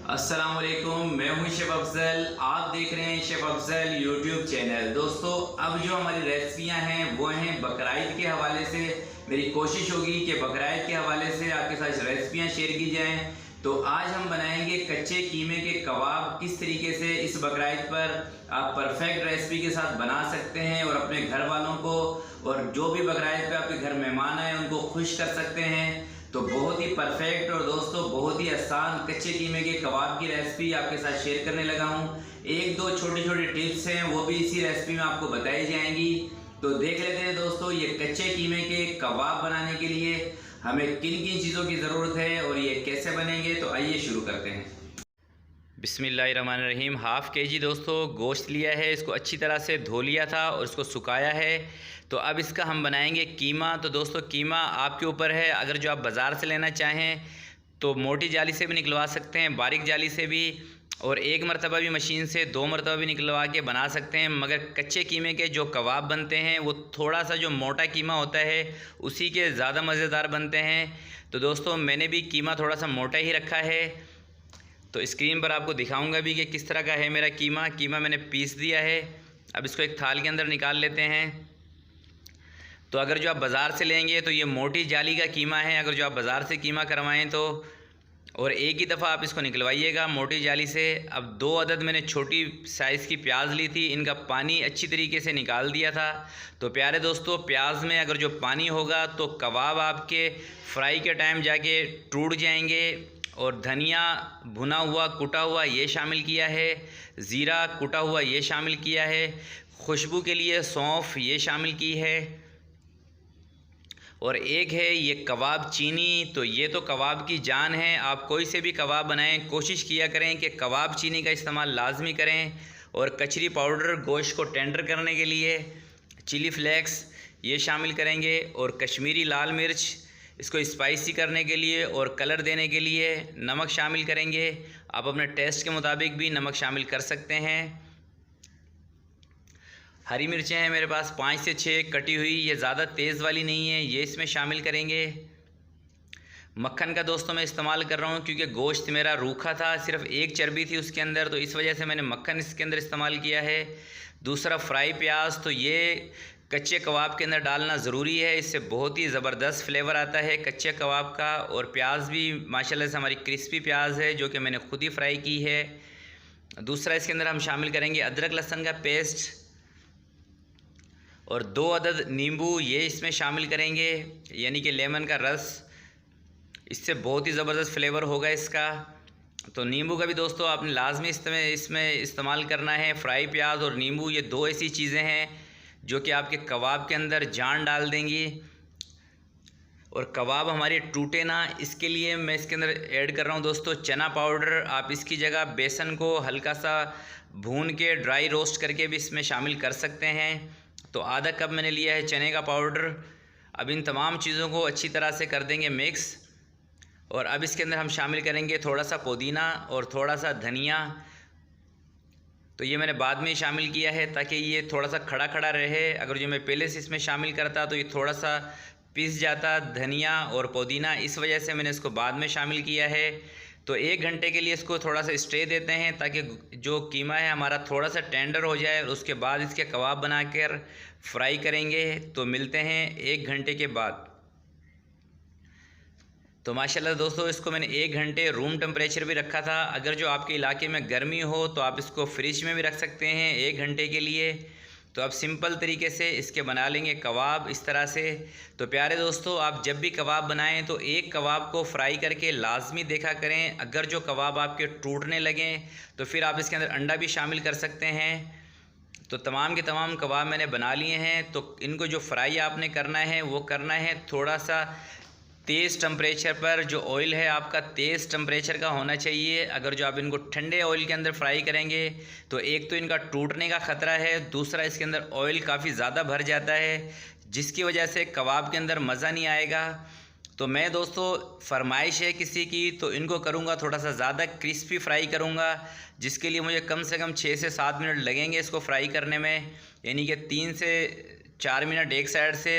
अस्सलामुअलैकुम, मैं हूं शेफ अफजल। आप देख रहे हैं शेफ अफजल यूट्यूब चैनल। दोस्तों, अब जो हमारी रेसिपियां हैं वो हैं बकरीद के हवाले से। मेरी कोशिश होगी कि बकरीद के हवाले से आपके साथ रेसिपियां शेयर की जाएं। तो आज हम बनाएंगे कच्चे कीमे के कबाब। किस तरीके से इस बकरीद पर आप परफेक्ट रेसिपी के साथ बना सकते हैं और अपने घर वालों को और जो भी बकरीद पे आपके घर मेहमान आए उनको खुश कर सकते हैं। तो बहुत ही परफेक्ट और दोस्तों बहुत ही आसान कच्चे कीमे के कबाब की रेसिपी आपके साथ शेयर करने लगा हूँ। एक दो छोटी छोटी टिप्स हैं वो भी इसी रेसिपी में आपको बताई जाएंगी। तो देख लेते हैं दोस्तों, ये कच्चे कीमे के कबाब बनाने के लिए हमें किन किन चीज़ों की ज़रूरत है और ये कैसे बनेंगे। तो आइए शुरू करते हैं। बिस्मिल्लाहिर्रहमानिर्रहीम। हाफ़ केजी दोस्तों गोश्त लिया है, इसको अच्छी तरह से धो लिया था और इसको सुखाया है। तो अब इसका हम बनाएंगे कीमा। तो दोस्तों कीमा आपके ऊपर है, अगर जो आप बाज़ार से लेना चाहें तो मोटी जाली से भी निकलवा सकते हैं, बारीक जाली से भी, और एक मरतबा भी मशीन से, दो मरतबा भी निकलवा के बना सकते हैं। मगर कच्चे कीमे के जो कबाब बनते हैं वो थोड़ा सा जो मोटा कीमा होता है उसी के ज़्यादा मज़ेदार बनते हैं। तो दोस्तों मैंने भी कीमा थोड़ा सा मोटा ही रखा है। तो स्क्रीन पर आपको दिखाऊंगा भी कि किस तरह का है मेरा कीमा। कीमा मैंने पीस दिया है। अब इसको एक थाल के अंदर निकाल लेते हैं। तो अगर जो आप बाज़ार से लेंगे तो ये मोटी जाली का कीमा है, अगर जो आप बाज़ार से कीमा करवाएं तो, और एक ही दफ़ा आप इसको निकलवाइएगा मोटी जाली से। अब 2 अदद मैंने छोटी साइज़ की प्याज ली थी, इनका पानी अच्छी तरीके से निकाल दिया था। तो प्यारे दोस्तों, प्याज में अगर जो पानी होगा तो कबाब आपके फ्राई के टाइम जाके टूट जाएंगे। और धनिया भुना हुआ कुटा हुआ ये शामिल किया है, ज़ीरा कुटा हुआ ये शामिल किया है, खुशबू के लिए सौंफ ये शामिल की है, और एक है ये कबाब चीनी। तो ये तो कबाब की जान है। आप कोई से भी कबाब बनाएं कोशिश किया करें कि कबाब चीनी का इस्तेमाल लाजमी करें। और कचरी पाउडर गोश्त को टेंडर करने के लिए, चिली फ्लेक्स ये शामिल करेंगे, और कश्मीरी लाल मिर्च इसको स्पाइसी करने के लिए और कलर देने के लिए नमक शामिल करेंगे। आप अपने टेस्ट के मुताबिक भी नमक शामिल कर सकते हैं। हरी मिर्चें हैं मेरे पास 5 से 6 कटी हुई, ये ज़्यादा तेज़ वाली नहीं है, ये इसमें शामिल करेंगे। मक्खन का दोस्तों मैं इस्तेमाल कर रहा हूँ क्योंकि गोश्त मेरा रूखा था, सिर्फ एक चर्बी थी उसके अंदर, तो इस वजह से मैंने मक्खन इसके अंदर इस्तेमाल किया है। दूसरा फ्राई प्याज, तो ये कच्चे कबाब के अंदर डालना ज़रूरी है, इससे बहुत ही ज़बरदस्त फ्लेवर आता है कच्चे कबाब का। और प्याज भी माशाल्लाह से हमारी क्रिस्पी प्याज है जो कि मैंने खुद ही फ्राई की है। दूसरा इसके अंदर हम शामिल करेंगे अदरक लहसुन का पेस्ट, और 2 अदद नींबू ये इसमें शामिल करेंगे, यानी कि लेमन का रस, इससे बहुत ही ज़बरदस्त फ्लेवर होगा इसका। तो नींबू का भी दोस्तों आपने लाजमी इसमें इस्तेमाल करना है। फ्राई प्याज और नींबू ये 2 ऐसी चीज़ें हैं जो कि आपके कबाब के अंदर जान डाल देंगी और कबाब हमारे टूटे ना, इसके लिए मैं इसके अंदर ऐड कर रहा हूँ दोस्तों चना पाउडर। आप इसकी जगह बेसन को हल्का सा भून के ड्राई रोस्ट करके भी इसमें शामिल कर सकते हैं। तो आधा कप मैंने लिया है चने का पाउडर। अब इन तमाम चीज़ों को अच्छी तरह से कर देंगे मिक्स। और अब इसके अंदर हम शामिल करेंगे थोड़ा सा पुदीना और थोड़ा सा धनिया। तो ये मैंने बाद में शामिल किया है ताकि ये थोड़ा सा खड़ा खड़ा रहे। अगर जो मैं पहले से इसमें शामिल करता तो ये थोड़ा सा पिस जाता धनिया और पुदीना, इस वजह से मैंने इसको बाद में शामिल किया है। तो 1 घंटे के लिए इसको थोड़ा सा स्टे देते हैं ताकि जो कीमा है हमारा थोड़ा सा टेंडर हो जाए, और उसके बाद इसके कबाब बनाकर फ्राई करेंगे। तो मिलते हैं 1 घंटे के बाद। तो माशाल्लाह दोस्तों इसको मैंने 1 घंटे रूम टेम्परेचर भी रखा था। अगर जो आपके इलाके में गर्मी हो तो आप इसको फ्रिज में भी रख सकते हैं 1 घंटे के लिए। तो अब सिंपल तरीके से इसके बना लेंगे कबाब इस तरह से। तो प्यारे दोस्तों, आप जब भी कबाब बनाएं तो एक कबाब को फ्राई करके लाजमी देखा करें। अगर जो कबाब आपके टूटने लगें तो फिर आप इसके अंदर अंडा भी शामिल कर सकते हैं। तो तमाम के तमाम कबाब मैंने बना लिए हैं। तो इनको जो फ्राई आपने करना है वो करना है थोड़ा सा तेज़ टेम्परेचर पर। जो ऑयल है आपका तेज़ टेम्परेचर का होना चाहिए। अगर जो आप इनको ठंडे ऑयल के अंदर फ्राई करेंगे तो एक तो इनका टूटने का ख़तरा है, दूसरा इसके अंदर ऑयल काफ़ी ज़्यादा भर जाता है जिसकी वजह से कबाब के अंदर मज़ा नहीं आएगा। तो मैं दोस्तों फरमाइश है किसी की तो इनको करूँगा थोड़ा सा ज़्यादा क्रिस्पी फ्राई करूँगा, जिसके लिए मुझे कम से कम 6 से 7 मिनट लगेंगे इसको फ्राई करने में। यानी कि 3 से 4 मिनट एक साइड से,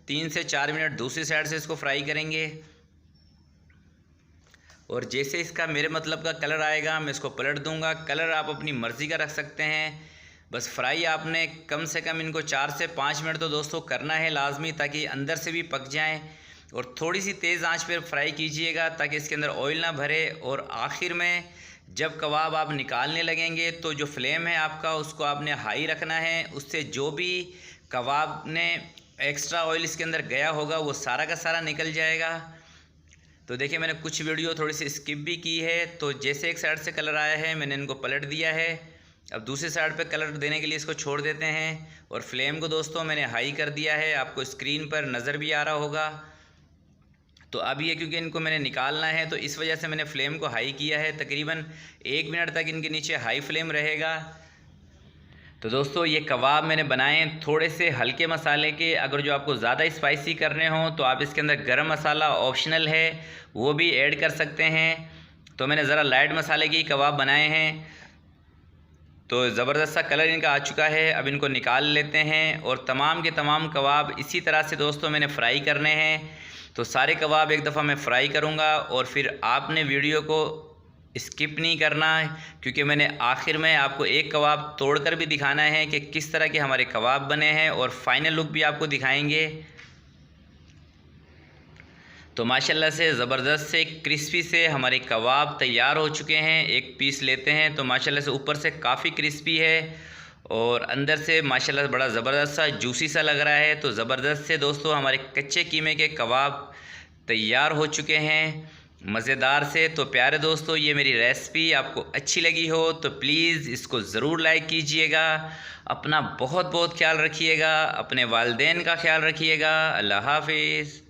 3 से 4 मिनट दूसरी साइड से इसको फ्राई करेंगे। और जैसे इसका मेरे मतलब का कलर आएगा मैं इसको पलट दूंगा। कलर आप अपनी मर्ज़ी का रख सकते हैं। बस फ्राई आपने कम से कम इनको 4 से 5 मिनट तो दोस्तों करना है लाजमी, ताकि अंदर से भी पक जाएं। और थोड़ी सी तेज़ आंच पर फ्राई कीजिएगा ताकि इसके अंदर ऑयल ना भरे। और आखिर में जब कबाब आप निकालने लगेंगे तो जो फ्लेम है आपका उसको आपने हाई रखना है। उससे जो भी कबाब ने एक्स्ट्रा ऑयल इसके अंदर गया होगा वो सारा का सारा निकल जाएगा। तो देखिए मैंने कुछ वीडियो थोड़ी सी स्किप भी की है। तो जैसे एक साइड से कलर आया है मैंने इनको पलट दिया है। अब दूसरी साइड पे कलर देने के लिए इसको छोड़ देते हैं। और फ्लेम को दोस्तों मैंने हाई कर दिया है, आपको स्क्रीन पर नज़र भी आ रहा होगा। तो अब ये क्योंकि इनको मैंने निकालना है तो इस वजह से मैंने फ्लेम को हाई किया है। तकरीबन 1 मिनट तक इनके नीचे हाई फ्लेम रहेगा। तो दोस्तों ये कबाब मैंने बनाए हैं थोड़े से हल्के मसाले के। अगर जो आपको ज़्यादा स्पाइसी करने हो तो आप इसके अंदर गरम मसाला ऑप्शनल है, वो भी ऐड कर सकते हैं। तो मैंने ज़रा लाइट मसाले के कबाब बनाए हैं। तो ज़बरदस्त सा कलर इनका आ चुका है। अब इनको निकाल लेते हैं। और तमाम के तमाम कबाब इसी तरह से दोस्तों मैंने फ्राई करने हैं। तो सारे कबाब एक दफ़ा मैं फ्राई करूँगा और फिर आपने वीडियो को स्किप नहीं करना है, क्योंकि मैंने आखिर में आपको एक कबाब तोड़कर भी दिखाना है कि किस तरह के हमारे कबाब बने हैं और फाइनल लुक भी आपको दिखाएंगे। तो माशाल्लाह से ज़बरदस्त से क्रिस्पी से हमारे कबाब तैयार हो चुके हैं। एक पीस लेते हैं तो माशाल्लाह से ऊपर से काफ़ी क्रिस्पी है और अंदर से माशाल्लाह बड़ा ज़बरदस्त सा जूसी सा लग रहा है। तो ज़बरदस्त से दोस्तों हमारे कच्चे कीमे के कबाब तैयार हो चुके हैं मज़ेदार से। तो प्यारे दोस्तों ये मेरी रेसिपी आपको अच्छी लगी हो तो प्लीज़ इसको ज़रूर लाइक कीजिएगा। अपना बहुत बहुत ख्याल रखिएगा, अपने वालिदैन का ख्याल रखिएगा। अल्लाह हाफिज़।